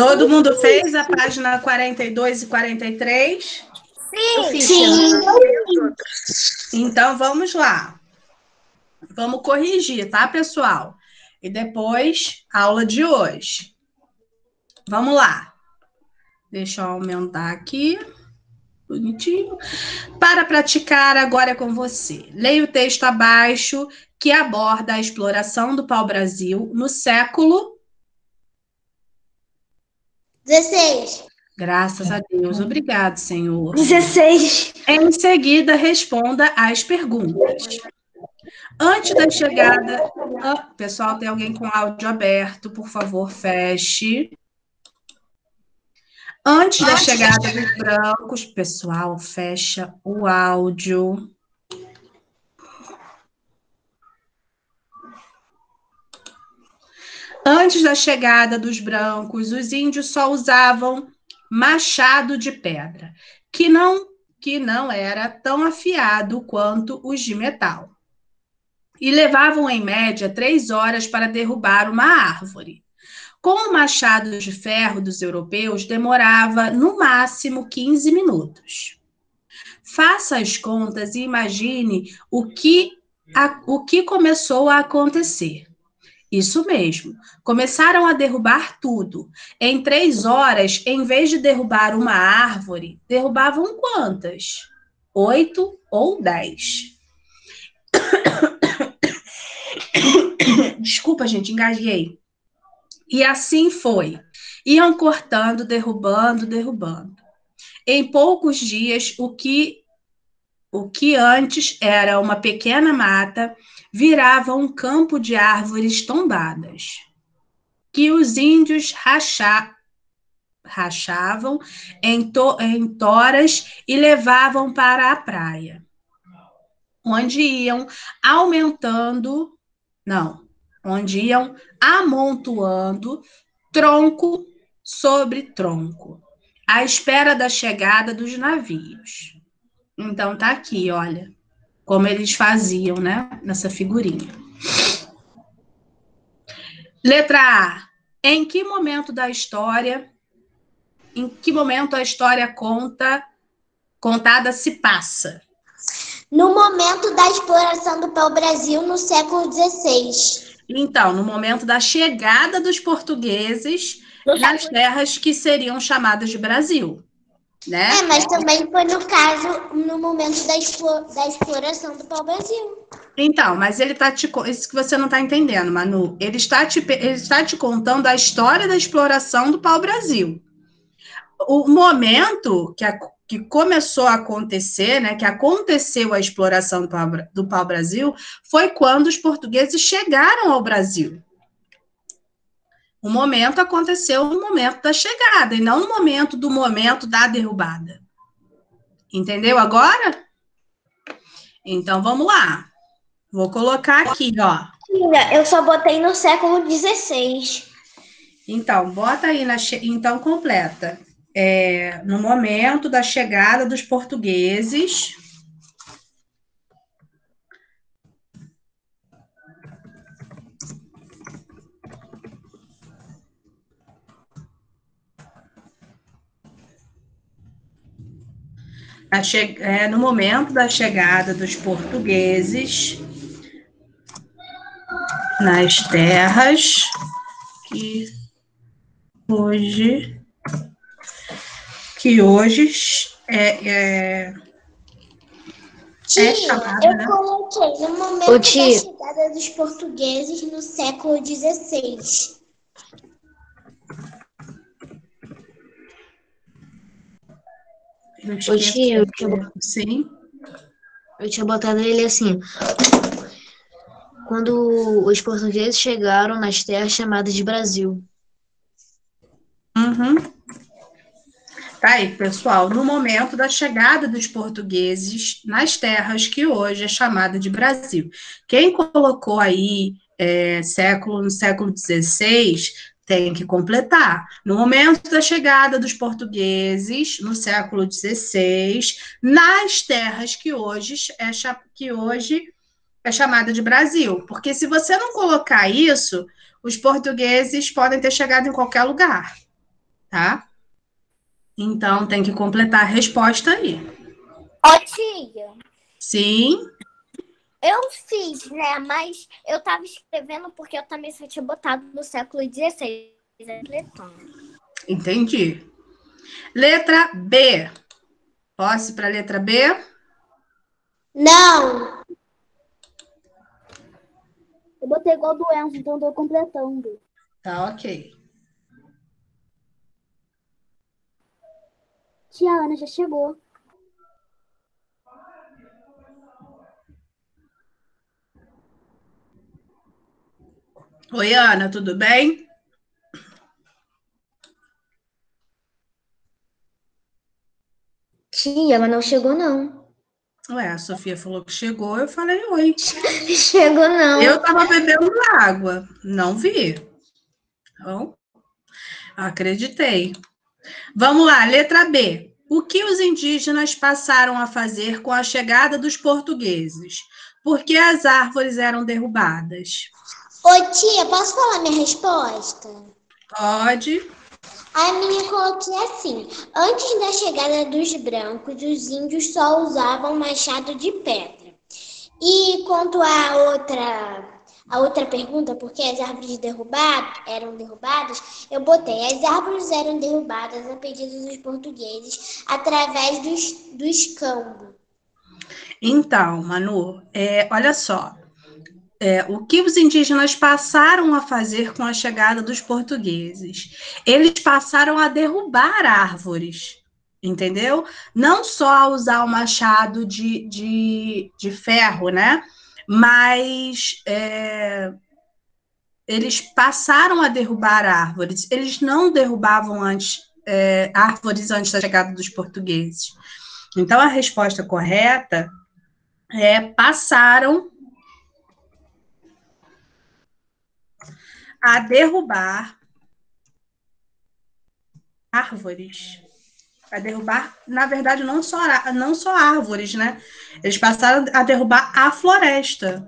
Todo mundo fez a página 42 e 43? Sim. Sim. Então, vamos lá. Vamos corrigir, tá, pessoal? E depois, aula de hoje. Vamos lá. Deixa eu aumentar aqui. Bonitinho. Para praticar, agora é com você. Leia o texto abaixo que aborda a exploração do pau-brasil no século... 16. Graças a Deus. Obrigado, Senhor. 16. Em seguida, responda às perguntas. Antes da chegada... pessoal, tem alguém com áudio aberto? Por favor, feche. Antes da chegada dos brancos... Pessoal, fecha o áudio. Antes da chegada dos brancos, os índios só usavam machado de pedra, que não era tão afiado quanto os de metal. E levavam, em média, 3 horas para derrubar uma árvore. Com o machado de ferro dos europeus, demorava, no máximo, 15 minutos. Faça as contas e imagine o que começou a acontecer. Isso mesmo. Começaram a derrubar tudo. Em 3 horas, em vez de derrubar uma árvore, derrubavam quantas? 8 ou 10. Desculpa, gente, engasguei. E assim foi. Iam cortando, derrubando. Em poucos dias, o que antes era uma pequena mata virava um campo de árvores tombadas, que os índios rachavam em toras e levavam para a praia, onde iam amontoando tronco sobre tronco, à espera da chegada dos navios. Então tá aqui, olha, como eles faziam, né, nessa figurinha. Letra A. Em que momento a história contada se passa? No momento da exploração do pau-brasil no século XVI. Então, no momento da chegada dos portugueses nas terras que seriam chamadas de Brasil, né? Mas também foi no momento da exploração do pau-brasil. Então, mas isso que você não está entendendo, Manu. Ele está te contando a história da exploração do pau-brasil. O momento que começou a acontecer, né, que aconteceu a exploração do pau-brasil, foi quando os portugueses chegaram ao Brasil. O momento aconteceu no momento da chegada, e não no momento da derrubada. Entendeu agora? Então, vamos lá. Vou colocar aqui, ó. Eu só botei no século XVI. Então, bota aí, então completa. No momento da chegada dos portugueses... no momento da chegada dos portugueses nas terras que hoje chamada, eu coloquei no momento da chegada dos portugueses no século XVI. Sim. Eu tinha botado ele assim. Quando os portugueses chegaram nas terras chamadas de Brasil. Uhum. Tá aí, pessoal. No momento da chegada dos portugueses nas terras que hoje é chamada de Brasil. Quem colocou aí no século XVI tem que completar. No momento da chegada dos portugueses no século XVI nas terras que hoje é chamada de Brasil. Porque se você não colocar isso, os portugueses podem ter chegado em qualquer lugar. tá? Então, tem que completar a resposta aí. Ô, tia, Sim, eu fiz, né? Mas eu tava escrevendo porque eu também só tinha botado no século XVI. entendi. Letra B. Posso ir para a letra B? Não. Eu botei igual do Enzo, então eu tô completando. Tá, ok. Tia Ana já chegou. Oi, Ana, tudo bem? Tia, mas não chegou, não. Ué, a Sofia falou que chegou, eu falei oi. Chegou, não. Eu tava bebendo água, não vi. Então, acreditei. Vamos lá, letra B. O que os indígenas passaram a fazer com a chegada dos portugueses? Por que as árvores eram derrubadas? Ô, tia, posso falar minha resposta? Pode. A minha coloquei assim: antes da chegada dos brancos, os índios só usavam machado de pedra. E quanto a outra pergunta, por que as árvores eram derrubadas, eu botei: as árvores eram derrubadas a pedido dos portugueses através do escambo. Então, Manu, olha só. O que os indígenas passaram a fazer com a chegada dos portugueses? Eles passaram a derrubar árvores, entendeu? Não só a usar o machado de ferro, né? Mas eles passaram a derrubar árvores. Eles não derrubavam árvores antes da chegada dos portugueses. Então, a resposta correta é passaram a derrubar árvores. A derrubar, na verdade, não só árvores, né? Eles passaram a derrubar a floresta.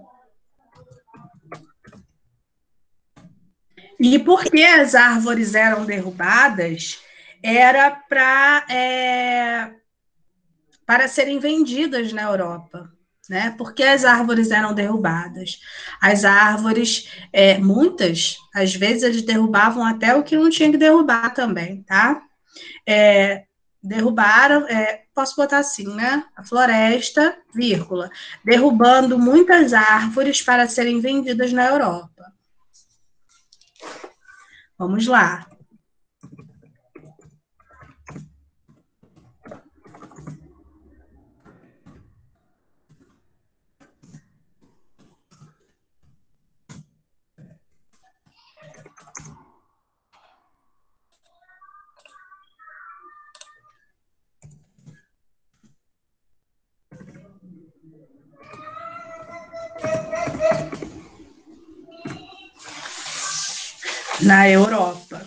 E por que as árvores eram derrubadas? Era para serem vendidas na Europa. Né? Por que as árvores eram derrubadas? As árvores, muitas, às vezes, eles derrubavam até o que não tinha que derrubar também, tá? Derrubaram, posso botar assim, né? A floresta, vírgula, derrubando muitas árvores para serem vendidas na Europa. Vamos lá. Na Europa.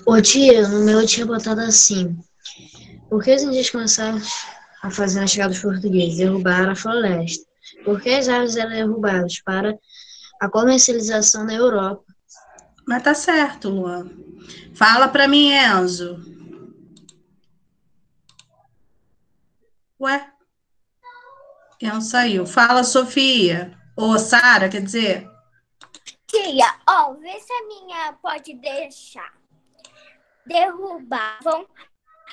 Ô, tia, no meu eu tinha botado assim. Por que os indígenas começaram a fazer a chegada dos portugueses? Derrubaram a floresta. Por que as árvores eram derrubadas? Para a comercialização na Europa. Mas tá certo, Luan. Fala para mim, Enzo. Ué? Enzo saiu. Fala, Sofia. Ou Sara, quer dizer? Tia, vê se a minha pode deixar. Derrubavam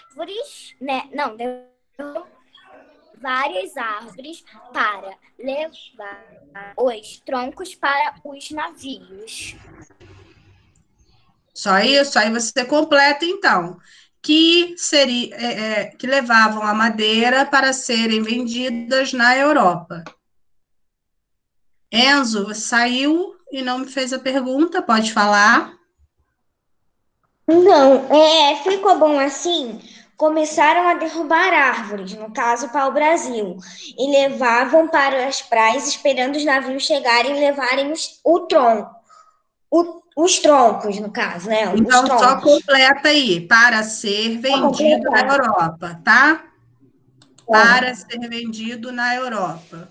árvores, né? Não, derrubavam várias árvores para levar os troncos para os navios. Só isso? Aí você completa, então. Que que levavam a madeira para serem vendidas na Europa. Enzo, você saiu e não me fez a pergunta, pode falar? Não, ficou bom assim. Começaram a derrubar árvores, no caso pau-brasil, e levavam para as praias esperando os navios chegarem e levarem os troncos, no caso, né? Os Então, só troncos. completa aí, para ser Para vendido na completar. Europa, tá? Tá. Para ser vendido na Europa.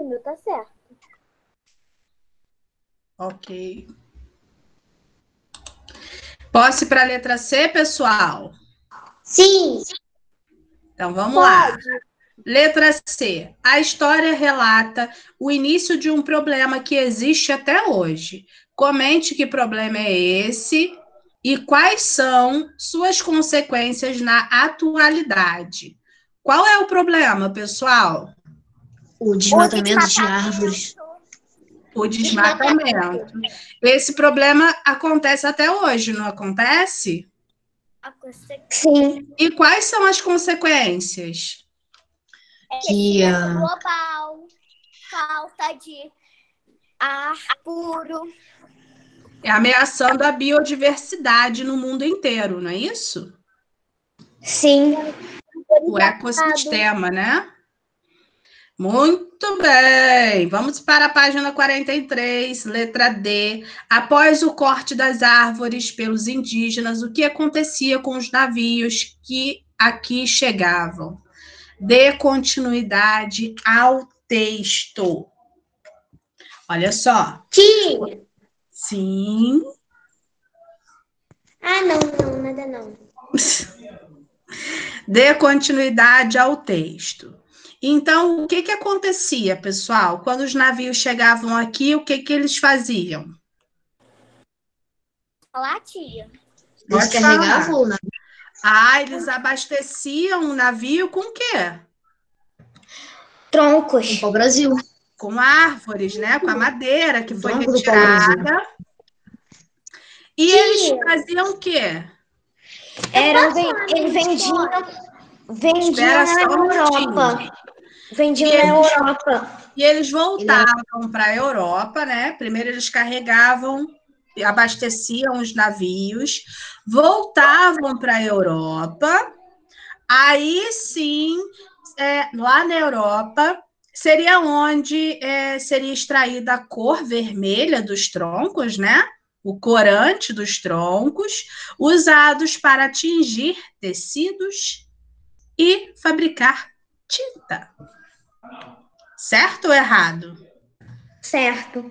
meu tá certo. Ok. Posso ir para a letra C, pessoal? Sim. Então vamos lá. Pode. Letra C. A história relata o início de um problema que existe até hoje. Comente que problema é esse e quais são suas consequências na atualidade. Qual é o problema, pessoal? O desmatamento de árvores. O desmatamento. Esse problema acontece até hoje, não acontece? Sim. E quais são as consequências? Que Global, falta de ar puro. É ameaçando a biodiversidade no mundo inteiro, não é isso? Sim. O ecossistema, né? Muito bem. Vamos para a página 43, letra D. Após o corte das árvores pelos indígenas, o que acontecia com os navios que aqui chegavam? Dê continuidade ao texto. Olha só. Tia. Sim. Ah, não, nada não. Dê continuidade ao texto. Então, o que que acontecia, pessoal? Quando os navios chegavam aqui, o que que eles faziam? Olá, tia. eles Pode falar. carregavam o navio Ah, eles abasteciam o navio com o quê? Troncos. para o Brasil. Com árvores, né? Com a madeira que O foi tronco do pau-brasil. retirada. E eles faziam o quê? Eles vendiam Espera na só um Europa. minutinho. Vendiam E na eles, Europa. e eles voltavam para a Europa, né? Primeiro eles carregavam, abasteciam os navios, voltavam para a Europa. Aí sim, lá na Europa, seria onde seria extraída a cor vermelha dos troncos, né? O corante dos troncos, usados para tingir tecidos e fabricar tinta. Certo ou errado? Certo.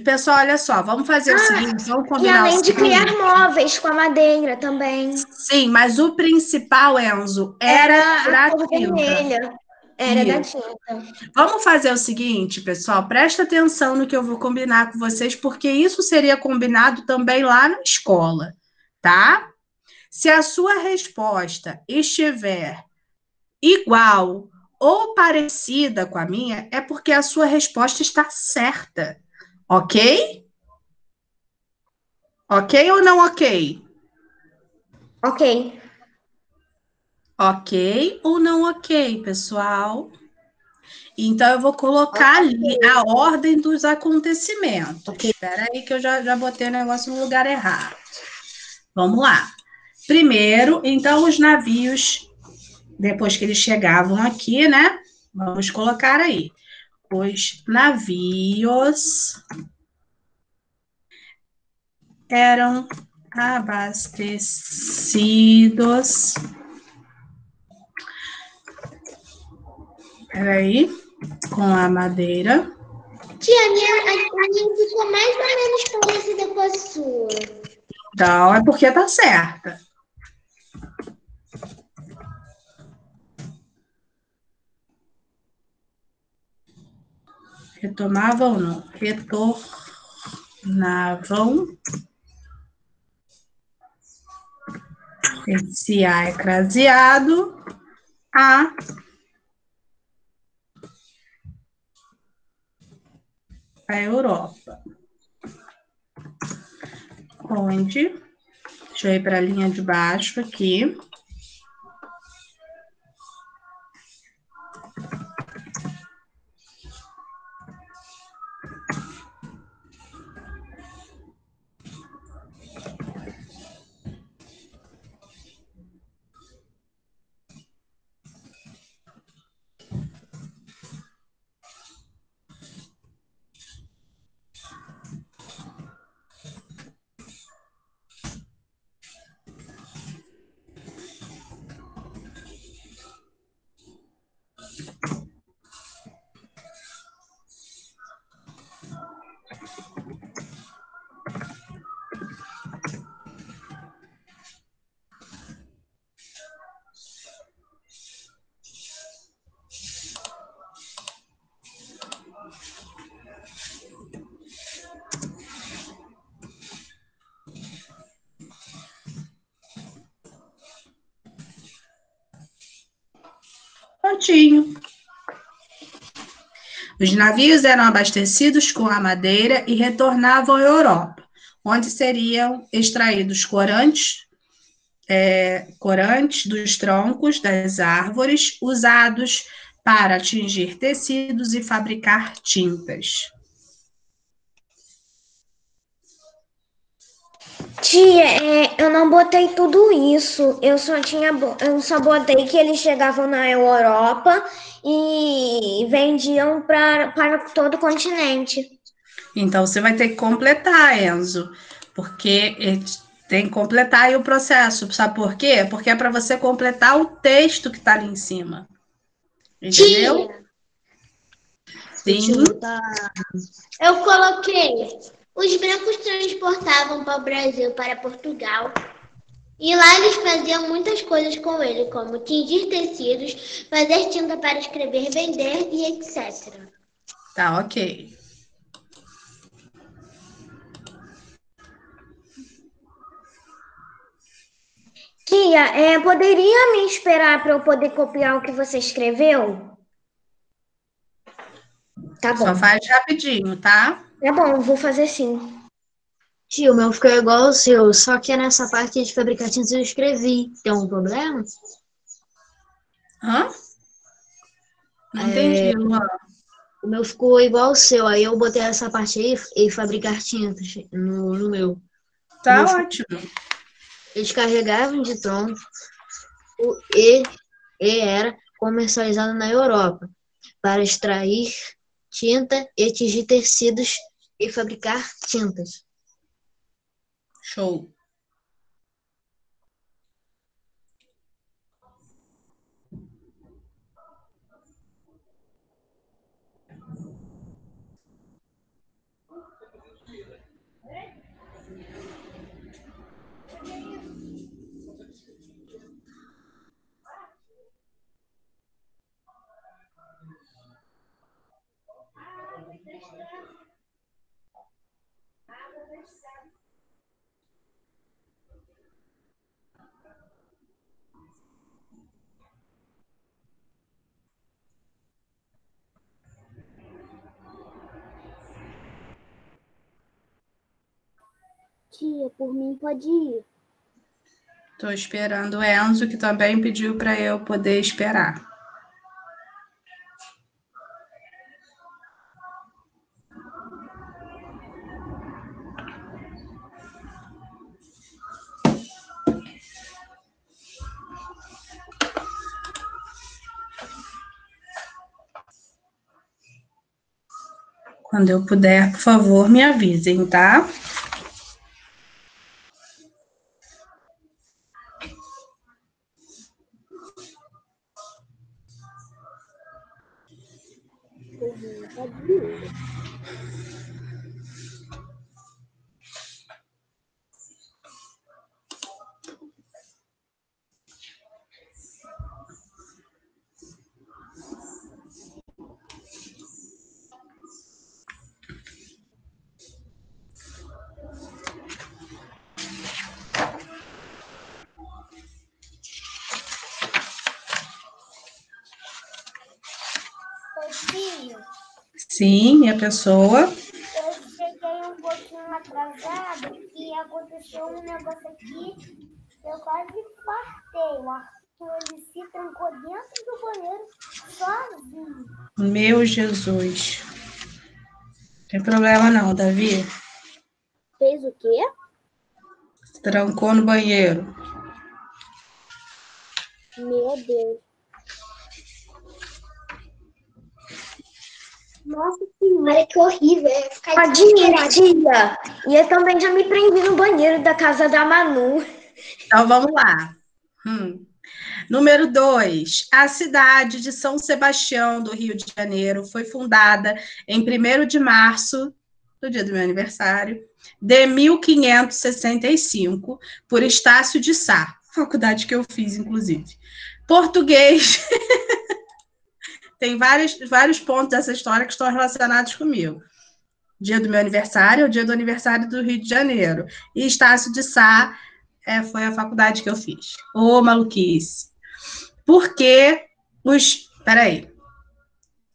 Pessoal, olha só, vamos fazer o seguinte, vamos E combinar o além de criar seguinte. móveis com a madeira também. Sim, mas o principal, Enzo, era a cor tinta. vermelha. Era da Isso. tinta. Vamos fazer o seguinte, pessoal, presta atenção no que eu vou combinar com vocês, porque isso seria combinado também lá na escola, tá? Se a sua resposta estiver igual ou parecida com a minha, é porque a sua resposta está certa, ok? Ok ou não ok? Ok. Ok ou não ok, pessoal? Então, eu vou colocar ali a ordem dos acontecimentos. Espera aí que eu já botei o negócio no lugar errado. Vamos lá. Primeiro, então, os navios, depois que eles chegavam aqui, né? Vamos colocar aí. Os navios eram abastecidos. Peraí, com a madeira. Tia, a minha ficou mais ou menos parecida com a sua. Então, é porque tá certa. Retomavam ou não? Retornavam. Esse A é craseado. A Europa. Onde? Deixa eu ir para a linha de baixo aqui. certinho. Os navios eram abastecidos com a madeira e retornavam à Europa, onde seriam extraídos corantes dos troncos das árvores, usados para tingir tecidos e fabricar tintas. Tia, eu não botei tudo isso. Eu só botei que eles chegavam na Europa e vendiam para todo o continente. Então, você vai ter que completar, Enzo, porque tem que completar aí o processo. Sabe por quê? Porque é para você completar o texto que está ali em cima. Entendeu? Tia, Sim. eu coloquei. Os brancos transportavam para o Brasil, para Portugal. E lá eles faziam muitas coisas com ele, como tingir tecidos, fazer tinta para escrever, vender e etc. Tá, ok. Tia, poderia me esperar para eu poder copiar o que você escreveu? Tá bom. Só faz rapidinho, tá? Tá bom, vou fazer sim. Tio, o meu ficou igual ao seu, só que nessa parte de fabricar tintas eu escrevi. Tem algum problema? Hã? Não entendi, Luan. O meu ficou igual ao seu, aí eu botei essa parte aí e fabricar tintas no meu. Tá Meu- ótimo. Eles carregavam de tronco e era comercializado na Europa para extrair tinta e tingir tecidos e fabricar tintas. Show. Tia, por mim pode ir. Tô esperando o Enzo, que também pediu para eu poder esperar. Quando eu puder, por favor, me avisem, tá? Por mim pode ir. Tio, Sim, minha pessoa. eu cheguei um pouquinho atrasado e aconteceu um negócio aqui. Eu quase fartei. O Arthur, ele se trancou dentro do banheiro sozinho. Meu Jesus. Não tem problema não, Davi. Fez o quê? Se trancou no banheiro. Meu Deus. Nossa senhora, que horrível. É ficar Tadinha, tia. E eu também já me prendi no banheiro da casa da Manu. Então, vamos lá. Número 2. A cidade de São Sebastião, do Rio de Janeiro, foi fundada em 1º de março, do dia do meu aniversário, de 1565, por Estácio de Sá, faculdade que eu fiz, inclusive. Português. Tem vários pontos dessa história que estão relacionados comigo. Dia do meu aniversário é o dia do aniversário do Rio de Janeiro. E Estácio de Sá foi a faculdade que eu fiz. Ô, maluquice. Porque Peraí.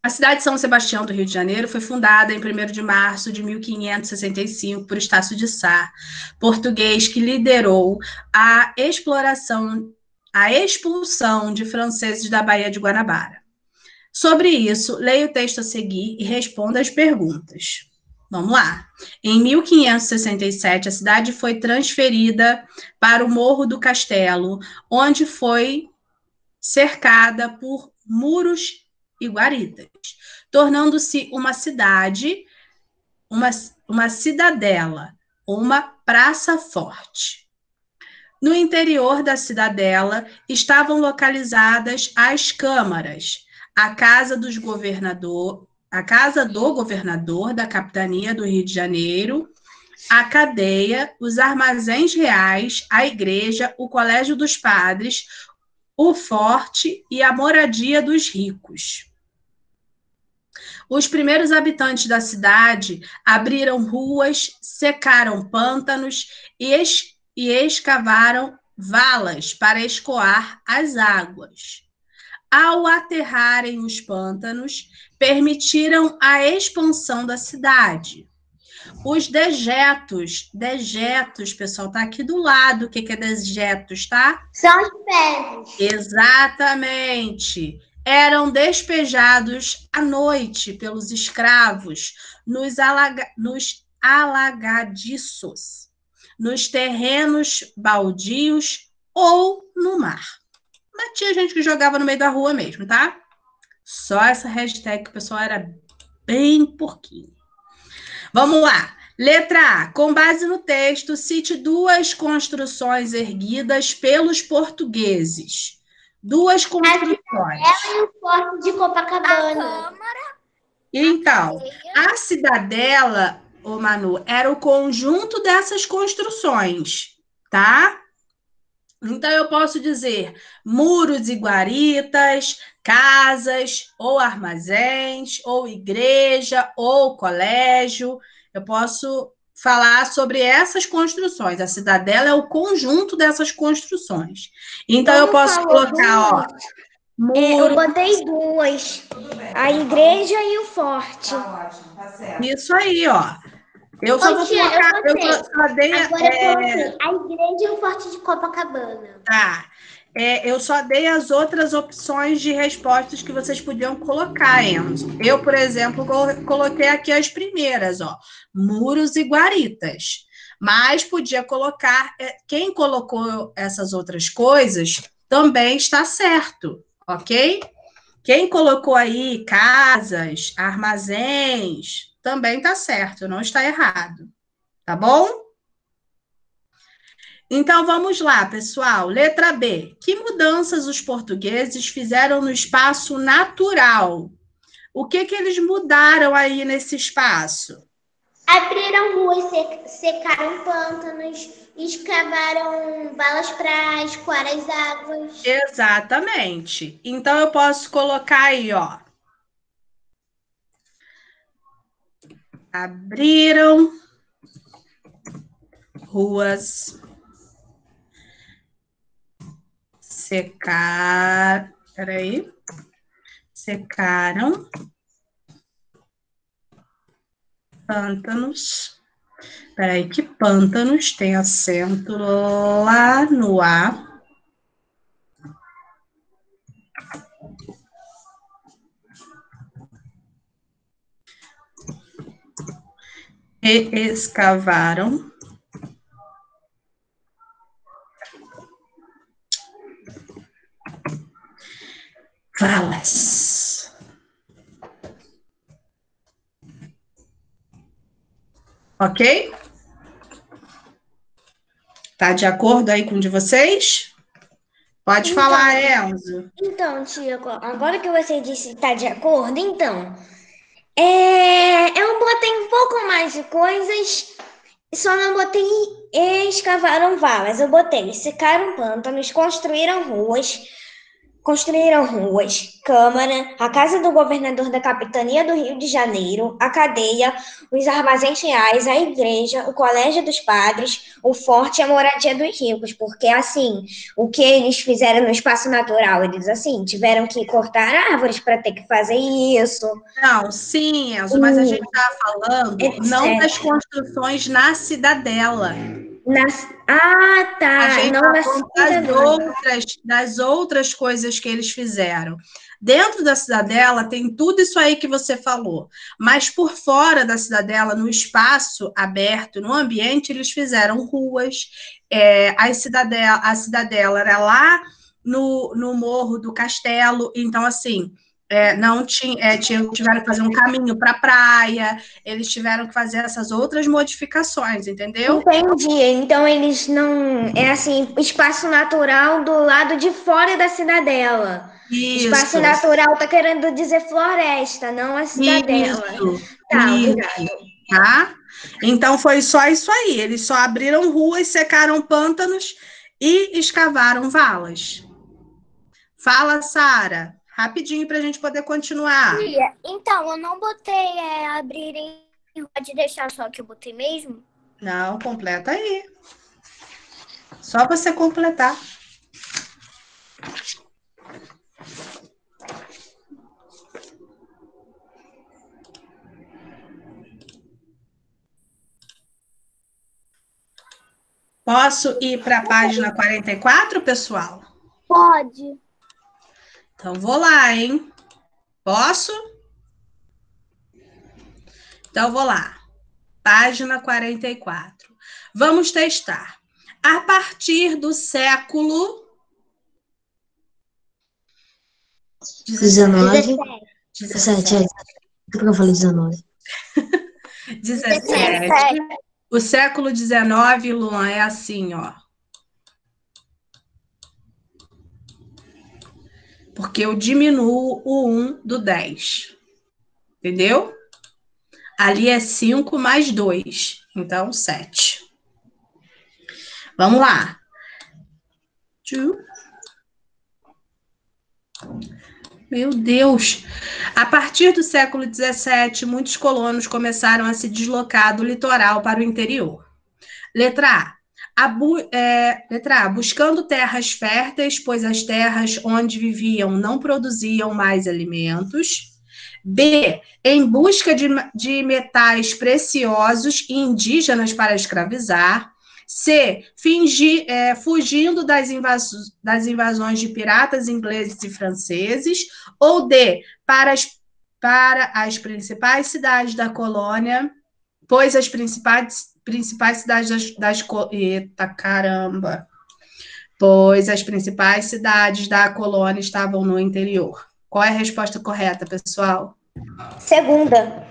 A cidade de São Sebastião do Rio de Janeiro foi fundada em 1º de março de 1565 por Estácio de Sá, português que liderou a expulsão de franceses da Baía de Guanabara. Sobre isso, leia o texto a seguir e responda as perguntas. Vamos lá. Em 1567, a cidade foi transferida para o Morro do Castelo, onde foi cercada por muros e guaridas, tornando-se uma cidade, uma cidadela, uma praça forte. No interior da cidadela estavam localizadas as câmaras, a casa do governador da capitania do Rio de Janeiro, a cadeia, os armazéns reais, a igreja, o colégio dos padres, o forte e a moradia dos ricos. Os primeiros habitantes da cidade abriram ruas, secaram pântanos e escavaram valas para escoar as águas. Ao aterrarem os pântanos, permitiram a expansão da cidade. Os dejetos, pessoal, tá aqui do lado. O que é dejetos, tá? São os pedras. Exatamente. Eram despejados à noite pelos escravos nos alagadiços, nos terrenos baldios ou no mar. Mas tinha gente que jogava no meio da rua mesmo, tá? Só essa hashtag que o pessoal era bem porquinho. Vamos lá. Letra A. Com base no texto, cite 2 construções erguidas pelos portugueses. 2 construções. Ela e o Forte de Copacabana. Então, a cidadela, ô Manu, era o conjunto dessas construções, tá? Então, eu posso dizer muros e guaritas, casas, ou armazéns, ou igreja, ou colégio. Eu posso falar sobre essas construções. A cidadela é o conjunto dessas construções. Então, eu posso colocar, ó, eu botei 2. A igreja e o forte. Tá ótimo, tá certo. Isso aí, ó. Eu só vou colocar... Agora eu coloquei a igreja e o Forte de Copacabana. Tá. Eu só dei as outras opções de respostas que vocês podiam colocar, Enzo. Eu, por exemplo, coloquei aqui as primeiras, ó. Muros e guaritas. Mas podia colocar... Quem colocou essas outras coisas também está certo, ok? Quem colocou aí casas, armazéns, também está certo, não está errado. Tá bom? Então, vamos lá, pessoal. Letra B. Que mudanças os portugueses fizeram no espaço natural? O que eles mudaram aí nesse espaço? Abriram ruas, secaram pântanos, escavaram valas para escoar as águas. Exatamente. Então, eu posso colocar aí, ó. Abriram ruas, secaram pântanos. Peraí, que pântanos tem acento lá no A. E escavaram valas. Ok? Tá de acordo aí com o de vocês? Pode falar, Enzo. Então, tia, agora que você disse que tá de acordo, então... eu botei um pouco mais de coisas, só não botei escavaram valas. Eu botei secaram pântanos, construíram ruas, Construíram ruas, Câmara, a casa do governador da capitania do Rio de Janeiro, a cadeia, os armazéns reais, a igreja, o colégio dos padres, o forte e a moradia dos ricos, porque assim, o que eles fizeram no espaço natural, eles assim, tiveram que cortar árvores para ter que fazer isso, Não, sim, Enzo, mas a gente está falando não das etc. construções na cidadela. Ah, A tá, gente não está na falando cidadela. das outras coisas que eles fizeram. Dentro da cidadela tem tudo isso aí que você falou, mas por fora da cidadela, no espaço aberto, no ambiente, eles fizeram ruas. A cidadela era lá no Morro do Castelo, então, assim, não tiveram que fazer um caminho para a praia, eles tiveram que fazer essas outras modificações, entendeu? Entendi. Então eles não. É assim, espaço natural do lado de fora da cidadela. Espaço Isso. natural tá querendo dizer floresta, não a cidadela. Isso, Tá, isso, obrigado. tá? Então foi só isso aí. Eles só abriram ruas, secaram pântanos e escavaram valas. Fala, Sara, rapidinho para a gente poder continuar. Tia, então, eu não botei abrirem pode deixar só que eu botei mesmo? Não, completa aí. Só você completar. Posso ir para a página 44, pessoal? Pode. Então vou lá, hein? Posso? Então vou lá. Página 44. Vamos testar. A partir do século 19. 17. Por que eu falei 19? 17. O século 19, Luan, é assim, ó. Porque eu diminuo o 1 do 10. Entendeu? Ali é 5 mais 2. Então, 7. Vamos lá. Meu Deus! A partir do século 17, muitos colonos começaram a se deslocar do litoral para o interior. Letra A, buscando terras férteis, pois as terras onde viviam não produziam mais alimentos. B, em busca de metais preciosos e indígenas para escravizar. C, fugindo das invasões de piratas ingleses e franceses. Ou D, para as principais cidades da colônia, pois as principais cidades Eita, caramba! Pois as principais cidades da colônia estavam no interior. Qual é a resposta correta, pessoal? Segunda.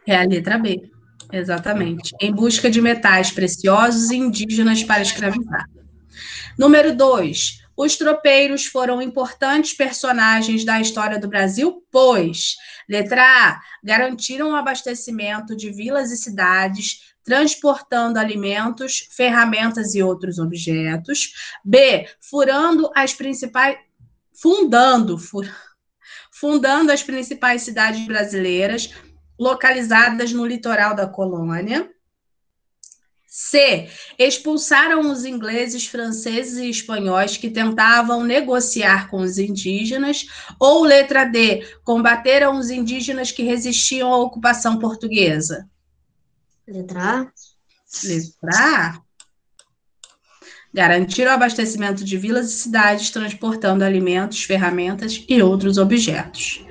É a letra B. Exatamente. Em busca de metais preciosos e indígenas para escravizar. Número 2. Os tropeiros foram importantes personagens da história do Brasil, pois, letra A, garantiram o abastecimento de vilas e cidades, transportando alimentos, ferramentas e outros objetos. B, fundando as principais cidades brasileiras, localizadas no litoral da colônia. C. Expulsaram os ingleses, franceses e espanhóis que tentavam negociar com os indígenas. Ou letra D. Combateram os indígenas que resistiam à ocupação portuguesa. Letra A. Letra A. Garantir o abastecimento de vilas e cidades, transportando alimentos, ferramentas e outros objetos.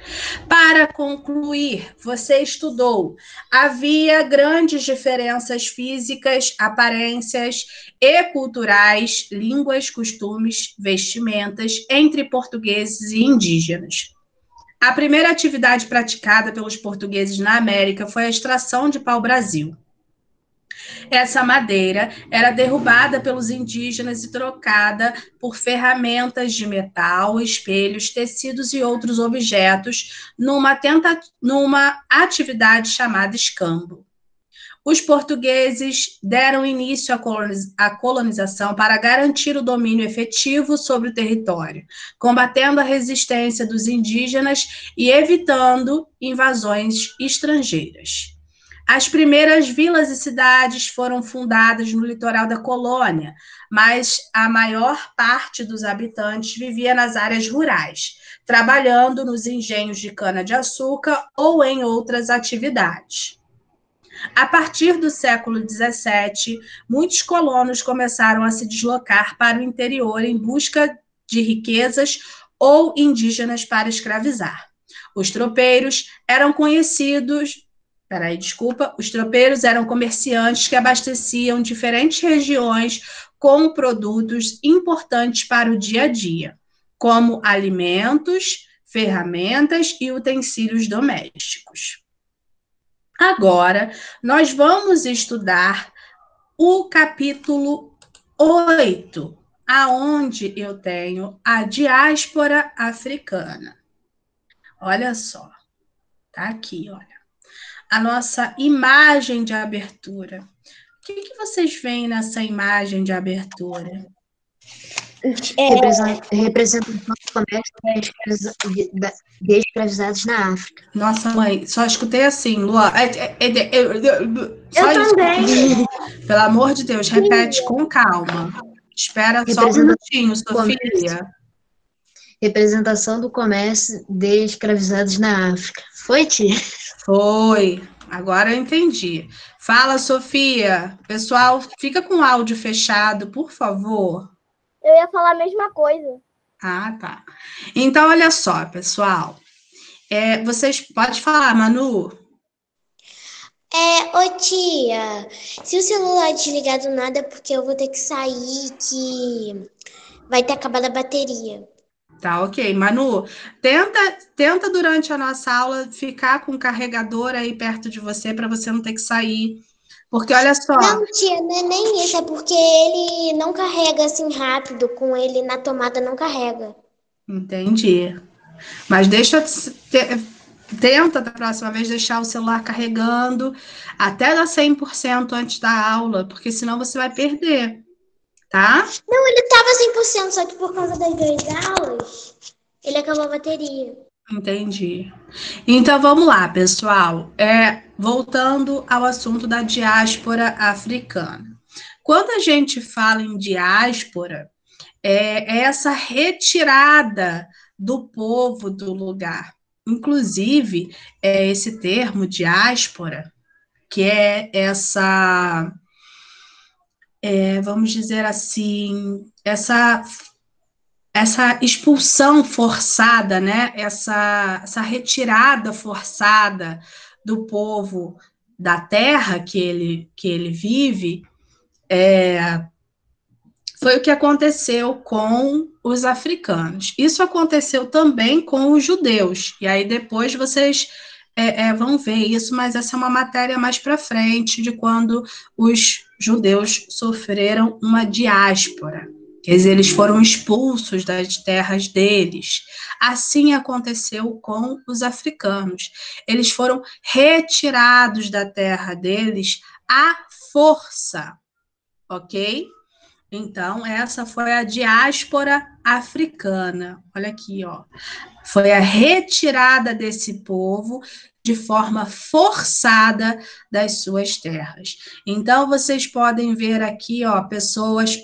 Para concluir, você estudou. Havia grandes diferenças físicas, aparências e culturais, línguas, costumes, vestimentas entre portugueses e indígenas. A primeira atividade praticada pelos portugueses na América foi a extração de pau-brasil. Essa madeira era derrubada pelos indígenas e trocada por ferramentas de metal, espelhos, tecidos e outros objetos numa atividade chamada escambo. Os portugueses deram início à colonização para garantir o domínio efetivo sobre o território, combatendo a resistência dos indígenas e evitando invasões estrangeiras. As primeiras vilas e cidades foram fundadas no litoral da colônia, mas a maior parte dos habitantes vivia nas áreas rurais, trabalhando nos engenhos de cana-de-açúcar ou em outras atividades. A partir do século XVII, muitos colonos começaram a se deslocar para o interior em busca de riquezas ou indígenas para escravizar. Os tropeiros eram comerciantes que abasteciam diferentes regiões com produtos importantes para o dia a dia, como alimentos, ferramentas e utensílios domésticos. Agora, nós vamos estudar o capítulo 8, aonde eu tenho a diáspora africana. Olha só, tá aqui, olha. A nossa imagem de abertura. O que vocês veem nessa imagem de abertura? Representação do comércio de escravizados na África. Nossa, mãe, só escutei assim, Luan. Eu também. Pelo amor de Deus, repete com calma. Espera só um minutinho, Sofia. Representação do comércio de escravizados na África. Foi, tia? Foi. Agora eu entendi. Fala, Sofia. Pessoal, fica com o áudio fechado, por favor. Eu ia falar a mesma coisa. Ah, tá. Então, olha só, pessoal. Vocês podem falar, Manu? Ô tia, se o celular desligar do nada é porque eu vou ter que sair, que vai ter acabado a bateria. Tá, ok. Manu, tenta durante a nossa aula ficar com o carregador aí perto de você para você não ter que sair. Porque olha só. Não, tia, não é nem isso, é porque ele não carrega assim rápido, com ele na tomada não carrega. Entendi. Mas tenta da próxima vez deixar o celular carregando até dar 100% antes da aula, porque senão você vai perder, tá? Não, ele tava 100%, só que por causa das 2 aulas, ele acabou a bateria. Entendi. Então, vamos lá, pessoal. Voltando ao assunto da diáspora africana. Quando a gente fala em diáspora, é essa retirada do povo do lugar. Inclusive, esse termo diáspora, que é essa, vamos dizer assim, essa expulsão forçada, né? Essa retirada forçada do povo da terra que ele vive, foi o que aconteceu com os africanos. Isso aconteceu também com os judeus, e aí depois vocês vão ver isso, mas essa é uma matéria mais para frente, de quando os judeus sofreram uma diáspora. Quer dizer, eles foram expulsos das terras deles. Assim aconteceu com os africanos. Eles foram retirados da terra deles à força, ok? Então, essa foi a diáspora africana. Olha aqui, ó. Foi a retirada desse povo de forma forçada das suas terras. Então, vocês podem ver aqui, ó, pessoas,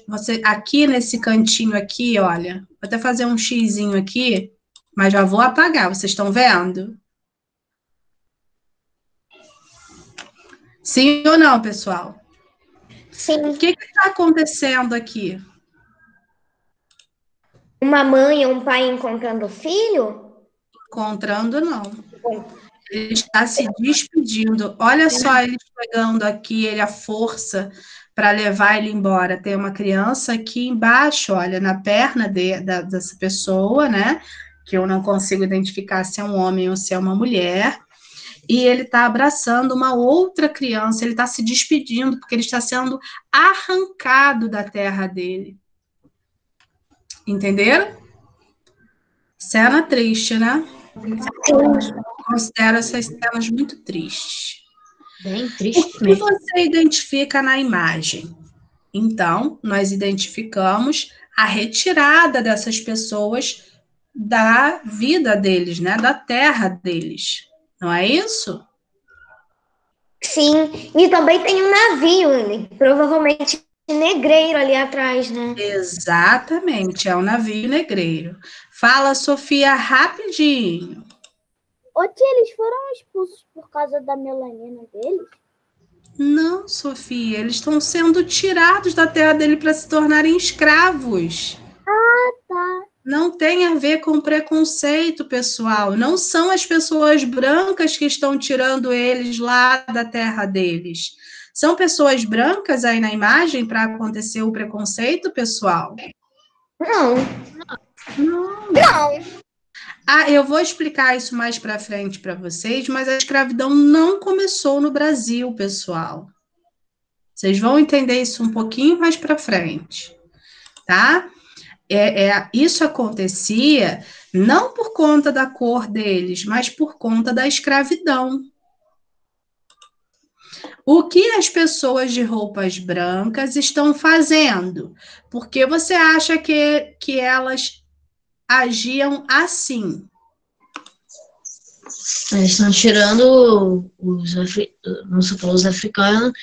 aqui nesse cantinho aqui, olha, vou até fazer um xizinho aqui, mas já vou apagar, vocês estão vendo? Sim ou não, pessoal? Sim. O que está acontecendo aqui? Uma mãe ou um pai encontrando o filho? Encontrando, não. Ele está se despedindo. Olha só ele chegando aqui, ele à força para levar ele embora. Tem uma criança aqui embaixo, olha, na perna dessa pessoa, né? Que eu não consigo identificar se é um homem ou se é uma mulher. E ele está abraçando uma outra criança, ele está se despedindo, porque ele está sendo arrancado da terra dele. Entenderam? Cena triste, né? Eu considero essas cenas muito tristes. Bem O triste que mesmo. você identifica na imagem? Então, nós identificamos a retirada dessas pessoas da vida deles, né? Da terra deles. Não é isso? Sim, e também tem um navio, provavelmente negreiro ali atrás, né? Exatamente, é o navio negreiro. Fala, Sofia, rapidinho. Ô, tia, eles foram expulsos por causa da melanina deles? Não, Sofia, eles estão sendo tirados da terra dele para se tornarem escravos. Tá. Não tem a ver com preconceito, pessoal. Não são as pessoas brancas que estão tirando eles lá da terra deles. São pessoas brancas aí na imagem para acontecer o preconceito, pessoal? Não. Não. Ah, eu vou explicar isso mais para frente para vocês, mas a escravidão não começou no Brasil, pessoal. Vocês vão entender isso um pouquinho mais para frente, tá? Isso acontecia não por conta da cor deles, mas por conta da escravidão. O que as pessoas de roupas brancas estão fazendo? Por que você acha que elas agiam assim? Eles estão tirando não só os africanos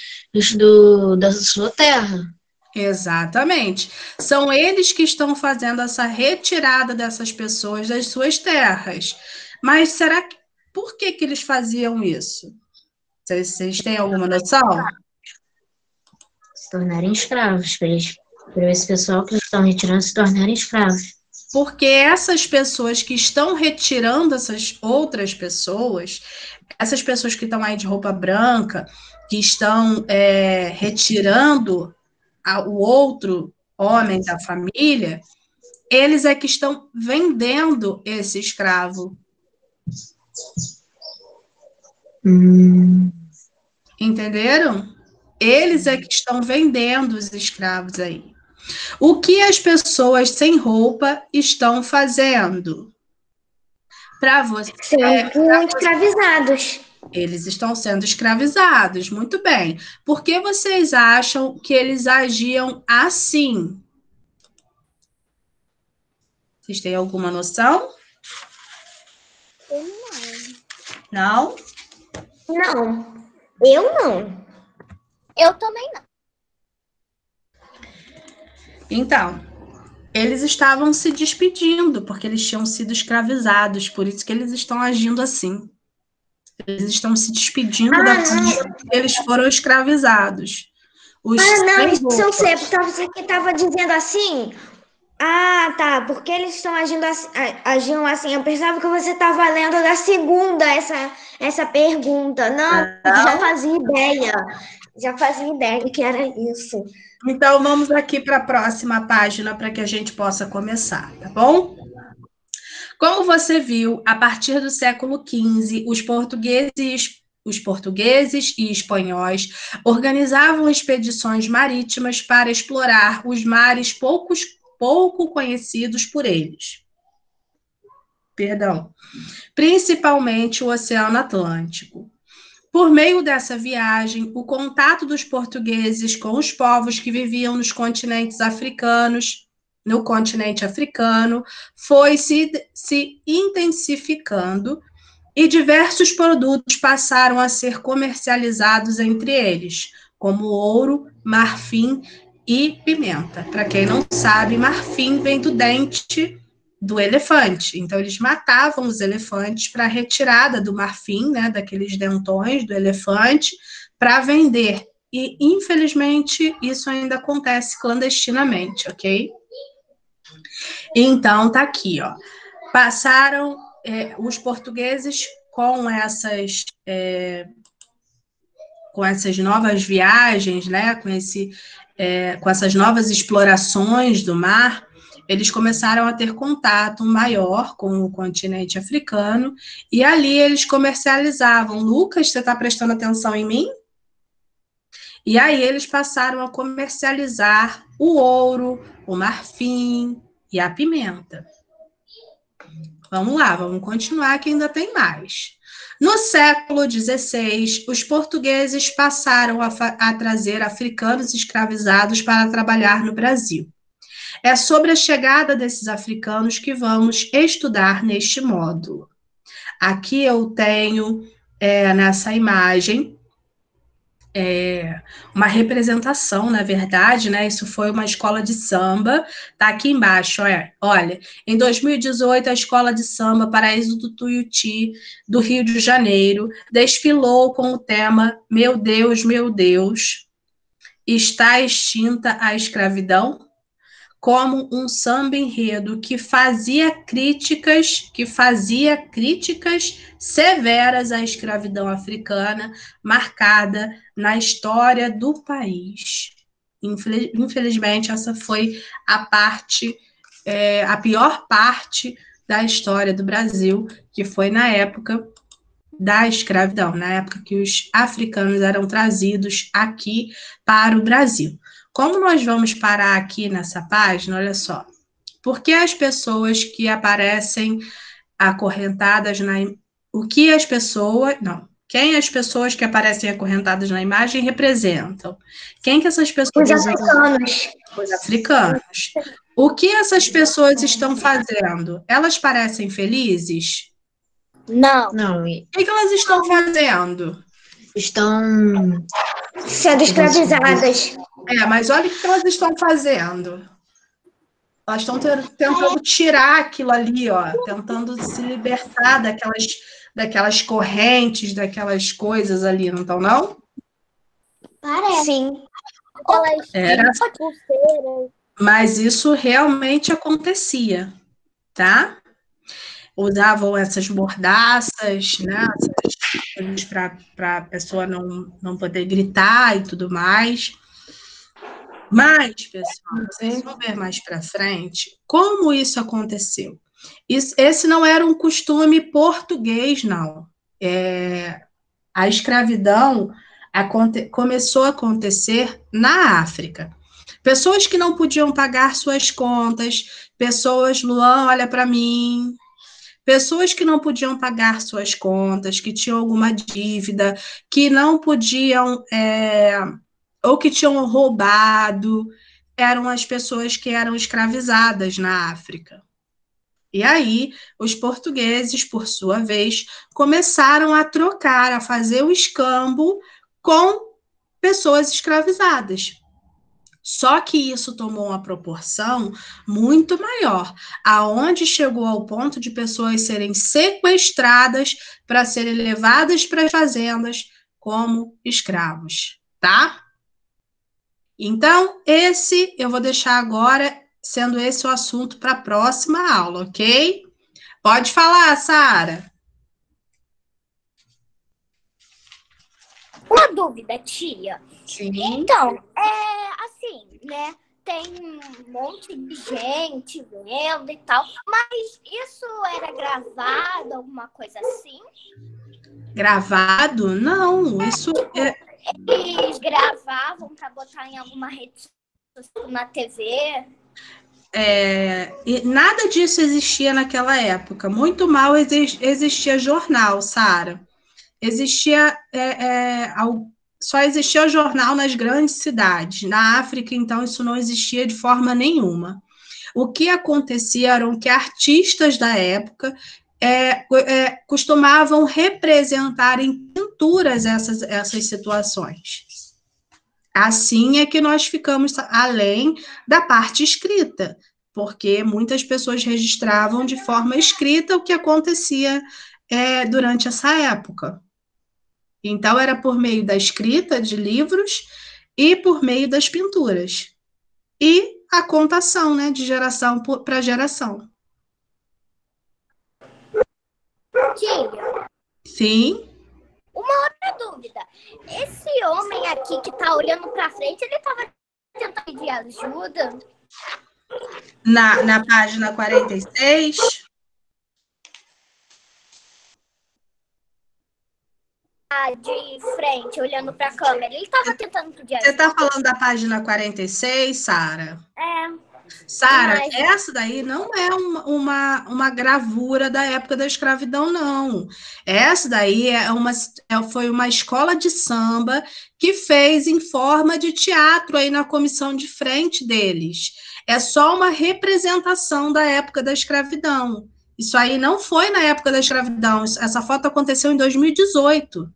da sua terra. Exatamente. São eles que estão fazendo essa retirada dessas pessoas das suas terras. Mas será que por que eles faziam isso? Vocês têm alguma noção? Se tornarem escravos, para esse pessoal que eles estão retirando se tornarem escravos. Porque essas pessoas que estão retirando essas outras pessoas, essas pessoas que estão aí de roupa branca, que estão retirando o outro homem da família, eles é que estão vendendo esse escravo. Entenderam? Eles é que estão vendendo os escravos aí. O que as pessoas sem roupa estão fazendo? Para você, Sendo escravizados. eles estão sendo escravizados. Muito bem. Por que vocês acham que eles agiam assim? Vocês têm alguma noção? Não? Não. Eu não. Eu também não. Então, eles estavam se despedindo, porque eles tinham sido escravizados, por isso que eles estão agindo assim. Eles estão se despedindo da família porque eles foram escravizados. Os Não, sem isso eu roupa. sei. Então você que estava dizendo assim. Ah, tá. Porque eles estão agiam assim. Eu pensava que você estava lendo da segunda essa pergunta. Não, já fazia ideia. Já fazia ideia que era isso. Então, vamos aqui para a próxima página para que a gente possa começar, tá bom? Como você viu, a partir do século XV, os portugueses e espanhóis organizavam expedições marítimas para explorar os mares pouco conhecidos por eles. Perdão. Principalmente o Oceano Atlântico. Por meio dessa viagem, o contato dos portugueses com os povos que viviam no continente africano, foi se intensificando e diversos produtos passaram a ser comercializados entre eles, como ouro, marfim e pimenta. Para quem não sabe, marfim vem do dente do elefante. Então, eles matavam os elefantes para a retirada do marfim, né, daqueles dentões do elefante, para vender. E, infelizmente, isso ainda acontece clandestinamente, ok? Então, tá aqui, ó. Passaram os portugueses com essas novas viagens, né, com essas novas explorações do mar, eles começaram a ter contato maior com o continente africano, e ali eles comercializavam. Lucas, você está prestando atenção em mim? E aí eles passaram a comercializar o ouro, o marfim e a pimenta. Vamos lá, vamos continuar que ainda tem mais. No século XVI, os portugueses passaram a trazer africanos escravizados para trabalhar no Brasil. É sobre a chegada desses africanos que vamos estudar neste módulo. Aqui eu tenho, nessa imagem, uma representação, na verdade, né? Isso foi uma escola de samba, tá aqui embaixo, olha. Em 2018, a escola de samba Paraíso do Tuiuti, do Rio de Janeiro, desfilou com o tema Meu Deus, está extinta a escravidão? Como um samba enredo que fazia críticas severas à escravidão africana, marcada na história do país. Infelizmente, essa foi a pior parte da história do Brasil, que foi na época da escravidão, na época que os africanos eram trazidos aqui para o Brasil. Como nós vamos parar aqui nessa página, olha só. Por que as pessoas que aparecem acorrentadas quem as pessoas que aparecem acorrentadas na imagem representam? Quem que essas pessoas representam? Os africanos. O que essas pessoas estão fazendo? Elas parecem felizes? Não. Não, O que elas estão fazendo? estão Sendo escravizadas. Mas olha o que elas estão fazendo. Elas estão tentando tirar aquilo ali, ó, tentando se libertar daquelas correntes, daquelas coisas ali, não estão, não? Parece. Sim. Mas isso realmente acontecia, tá? Usavam essas mordaças, né? Para a pessoa não poder gritar e tudo mais. Mas, pessoal, vocês vão ver mais para frente como isso aconteceu. Esse não era um costume português, não. A escravidão começou a acontecer na África. Pessoas que não podiam pagar suas contas, pessoas, Luan, olha para mim, pessoas que não podiam pagar suas contas, que tinham alguma dívida, que não podiam, ou que tinham roubado, eram as pessoas que eram escravizadas na África. E aí, os portugueses, por sua vez, começaram a trocar, a fazer o escambo com pessoas escravizadas. Só que isso tomou uma proporção muito maior, aonde chegou ao ponto de pessoas serem sequestradas para serem levadas para as fazendas como escravos, tá? Então, eu vou deixar agora, sendo esse o assunto para a próxima aula, ok? Pode falar, Sara. Uma dúvida, tia. Sim. Então, assim, né? Tem um monte de gente vendo e tal, mas isso era gravado, alguma coisa assim? Gravado? Não, isso Eles gravavam para botar em alguma rede social, na TV? E nada disso existia naquela época. Muito mal existia jornal, Sara. Só existia jornal nas grandes cidades. Na África, então, isso não existia de forma nenhuma. O que acontecia eram que artistas da época costumavam representar em pinturas essas situações. Assim é que nós ficamos além da parte escrita, porque muitas pessoas registravam de forma escrita o que acontecia durante essa época. Então, era por meio da escrita de livros e por meio das pinturas. E a contação, né, de geração para geração. Tia. Sim. Uma outra dúvida. Esse homem aqui que tá olhando para frente, ele tava tentando pedir ajuda? Na página 46... de frente, olhando para a câmera. Ele estava tentando pedir ajuda. Você está falando da página 46, Sara? Sara, Mas- essa daí não é uma gravura da época da escravidão, não. Essa daí foi uma escola de samba que fez em forma de teatro aí na comissão de frente deles. É só uma representação da época da escravidão. Isso aí não foi na época da escravidão. Essa foto aconteceu em 2018.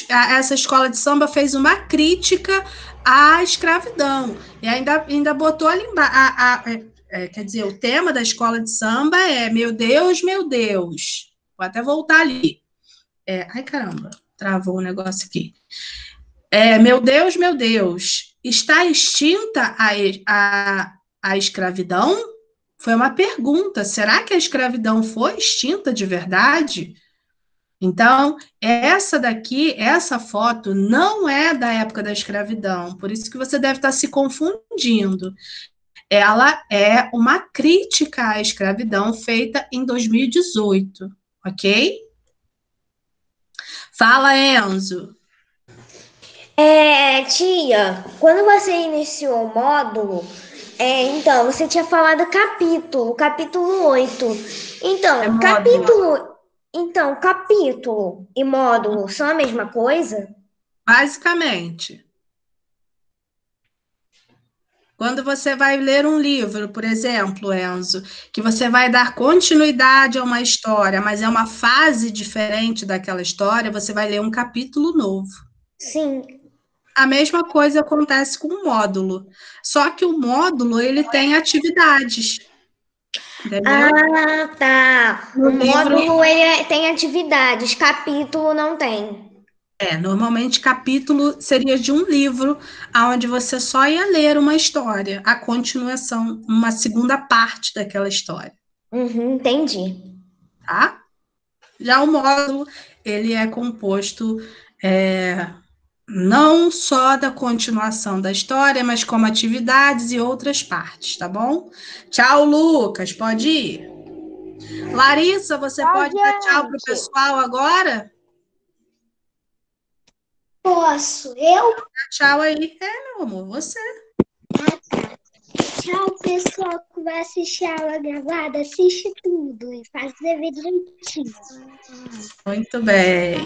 Essa escola de samba fez uma crítica à escravidão e ainda botou ali embaixo. Quer dizer, o tema da escola de samba é Meu Deus, meu Deus. Vou até voltar ali. Ai, caramba, travou o negócio aqui. Meu Deus, está extinta a escravidão? Foi uma pergunta. Será que a escravidão foi extinta de verdade? Então, essa foto não é da época da escravidão, por isso que você deve estar se confundindo. Ela é uma crítica à escravidão feita em 2018, ok? Fala, Enzo. Tia, quando você iniciou o módulo, então, você tinha falado capítulo 8. É Então, módulo. capítulo e módulo são a mesma coisa? Basicamente, quando você vai ler um livro, por exemplo, Enzo, que você vai dar continuidade a uma história, mas é uma fase diferente daquela história, você vai ler um capítulo novo. Sim. A mesma coisa acontece com o módulo, só que o módulo ele tem atividades, entendeu? Ah, tá. No O livro módulo tem atividades, capítulo não tem. normalmente capítulo seria de um livro, onde você só ia ler uma história, a continuação, uma segunda parte daquela história, Uhum, entendi. tá? Já o módulo ele é composto não só da continuação da história, mas como atividades e outras partes, tá bom? Tchau, Lucas, pode ir. Larissa, você pode dar tchau para o gente. pessoal agora? Posso? Eu? Dá tchau aí. Meu amor, você. Tchau, pessoal que vai assistir a aula gravada. Assiste tudo e faz o dever direitinho. Muito bem.